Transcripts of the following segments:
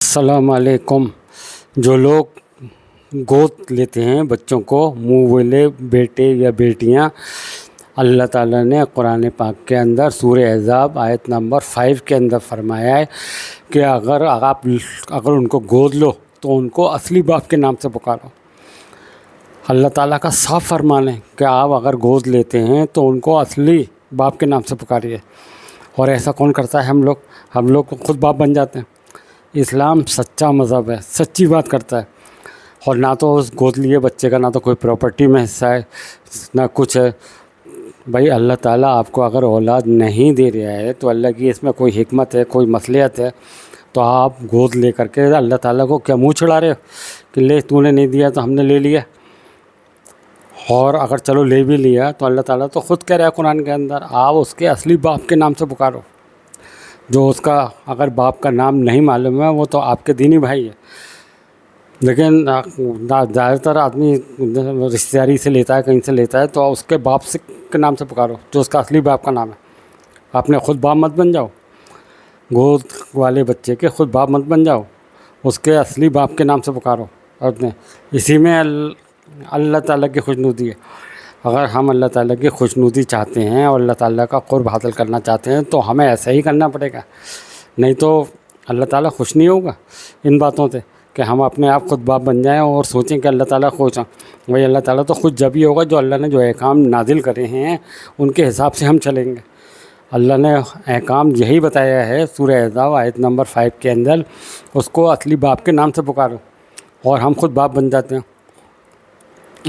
السلام علیکم۔ جو لوگ گود لیتے ہیں بچوں کو، منہ والے بیٹے یا بیٹیاں، اللہ تعالیٰ نے قرآن پاک کے اندر سورہ احزاب آیت نمبر 5 کے اندر فرمایا ہے کہ اگر ان کو گود لو تو ان کو اصلی باپ کے نام سے پکارو۔ اللہ تعالیٰ کا صاف فرمان ہے کہ آپ اگر گود لیتے ہیں تو ان کو اصلی باپ کے نام سے پکاریے۔ اور ایسا کون کرتا ہے؟ ہم لوگ خود باپ بن جاتے ہیں۔ اسلام سچا مذہب ہے، سچی بات کرتا ہے۔ اور نہ تو اس گود لیے بچے کا نہ تو کوئی پراپرٹی میں حصہ ہے، نہ کچھ ہے۔ بھائی اللہ تعالیٰ آپ کو اگر اولاد نہیں دے رہا ہے تو اللہ کی اس میں کوئی حکمت ہے، کوئی مصلحت ہے، تو آپ گود لے کر کے اللہ تعالیٰ کو کیا منہ چھڑا رہے ہو کہ لے تو نے نہیں دیا تو ہم نے لے لیا؟ اور اگر چلو لے بھی لیا تو اللہ تعالیٰ تو خود کہہ رہا ہے قرآن کے اندر، آپ اس کے اصلی باپ کے نام سے پکارو۔ جو اس کا اگر باپ کا نام نہیں معلوم ہے وہ تو آپ کے دینی بھائی ہے، لیکن زیادہ تر آدمی رشتہ داری سے لیتا ہے، کہیں سے لیتا ہے، تو اس کے باپ کے نام سے پکارو جو اس کا اصلی باپ کا نام ہے۔ اپنے خود باپ مت بن جاؤ، گود والے بچے کے خود باپ مت بن جاؤ، اس کے اصلی باپ کے نام سے پکارو۔ اپنے اسی میں اللہ تعالیٰ کی خوشنودی ہے۔ اگر ہم اللہ تعالیٰ کی خوشنودی چاہتے ہیں اور اللہ تعالیٰ کا قرب حاصل کرنا چاہتے ہیں تو ہمیں ایسا ہی کرنا پڑے گا، نہیں تو اللہ تعالیٰ خوش نہیں ہوگا ان باتوں سے کہ ہم اپنے آپ خود باپ بن جائیں اور سوچیں کہ اللہ تعالیٰ خوش ہیں۔ وہی اللہ تعالیٰ تو خوش جب ہی ہوگا جو اللہ نے جو احکام نازل کرے ہیں ان کے حساب سے ہم چلیں گے۔ اللہ نے احکام یہی بتایا ہے سورہ احزاب آیت نمبر 5 کے اندر، اس کو اصلی باپ کے نام سے پکارو، اور ہم خود باپ بن جاتے ہیں۔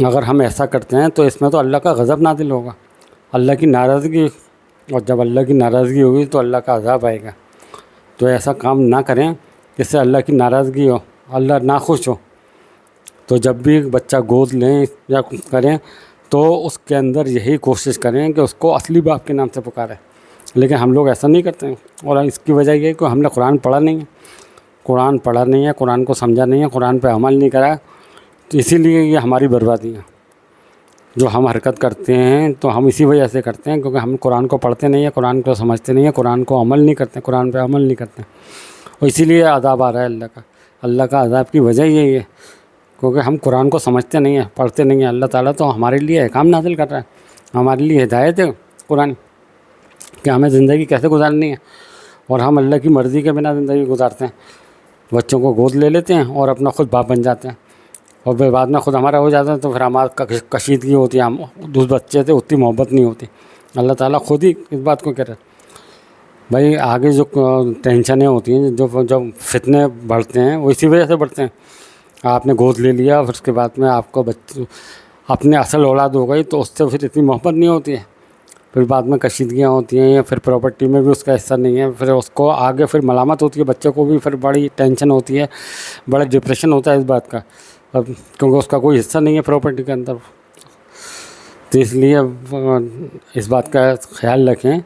اگر ہم ایسا کرتے ہیں تو اس میں تو اللہ کا غضب نازل ہوگا، اللہ کی ناراضگی، اور جب اللہ کی ناراضگی ہوگی تو اللہ کا عذاب آئے گا۔ تو ایسا کام نہ کریں جس سے اللہ کی ناراضگی ہو، اللہ ناخوش ہو۔ تو جب بھی بچہ گود لیں یا کریں تو اس کے اندر یہی کوشش کریں کہ اس کو اصلی باپ کے نام سے پکاریں، لیکن ہم لوگ ایسا نہیں کرتے ہیں۔ اور اس کی وجہ یہ ہے کہ ہم نے قرآن پڑھا نہیں ہے، قرآن کو سمجھا نہیں ہے، قرآن پہ عمل نہیں کرا، تو اسی لیے یہ ہماری بربادی ہے۔ جو ہم حرکت کرتے ہیں تو ہم اسی وجہ سے کرتے ہیں کیونکہ ہم قرآن کو پڑھتے نہیں ہیں، قرآن کو سمجھتے نہیں ہیں، قرآن کو عمل نہیں کرتے، قرآن پہ عمل نہیں کرتے، اور اسی لیے عذاب آ رہا ہے اللہ کا عذاب کی وجہ یہی ہے کیونکہ ہم قرآن کو سمجھتے نہیں ہیں، پڑھتے نہیں ہیں۔ اللہ تعالیٰ تو ہمارے لیے احکام نازل کر رہا ہے، ہمارے لیے ہدایت ہے قرآن کہ ہمیں زندگی کیسے گزارنی ہے، اور ہم اللہ کی مرضی کے بنا زندگی گزارتے ہیں، بچوں کو گود لے لیتے ہیں اور اپنا خود باپ بن جاتے ہیں، اور پھر بعد میں خود ہمارا ہو جاتا ہے تو پھر ہمارا کشیدگی ہوتی ہے، ہم اس بچے سے اتنی محبت نہیں ہوتی۔ اللہ تعالیٰ خود ہی اس بات کو کہہ رہا ہے۔ بھائی آگے جو ٹینشنیں ہوتی ہیں، جو فتنے بڑھتے ہیں وہ اسی وجہ سے بڑھتے ہیں۔ آپ نے گود لے لیا، پھر اس کے بعد میں آپ کو اپنے اصل اولاد ہو گئی تو اس سے پھر اتنی محبت نہیں ہوتی ہے، پھر بعد میں کشیدگیاں ہوتی ہیں، یا پھر پراپرٹی میں بھی اس کا حصہ نہیں ہے، پھر اس کو آگے پھر ملامت ہوتی ہے، بچے کو بھی پھر بڑی ٹینشن ہوتی ہے، بڑا ڈپریشن ہوتا ہے اس بات کا، کیونکہ اس کا کوئی حصہ نہیں ہے پراپرٹی کے اندر۔ تو اس لیے اس بات کا خیال رکھیں،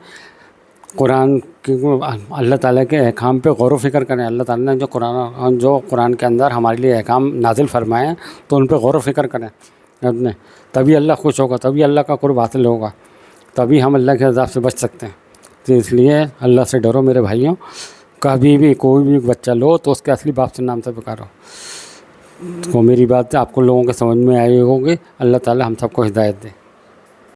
اللہ تعالیٰ کے احکام پہ غور و فکر کریں۔ اللہ تعالیٰ نے جو قرآن کے اندر ہمارے لیے احکام نازل فرمائے ہیں تو ان پہ غور و فکر کریں، تبھی اللہ خوش ہوگا، تبھی اللہ کا قرب حاصل ہوگا، تبھی ہم اللہ کے عذاب سے بچ سکتے ہیں۔ تو اس لیے اللہ سے ڈرو میرے بھائیوں، کبھی بھی کوئی بھی بچہ لو تو اس کے اصلی باپ سے نام سے پکارو۔ تو میری بات آپ کو لوگوں کے سمجھ میں آئی ہوگی۔ اللہ تعالیٰ ہم سب کو ہدایت دے۔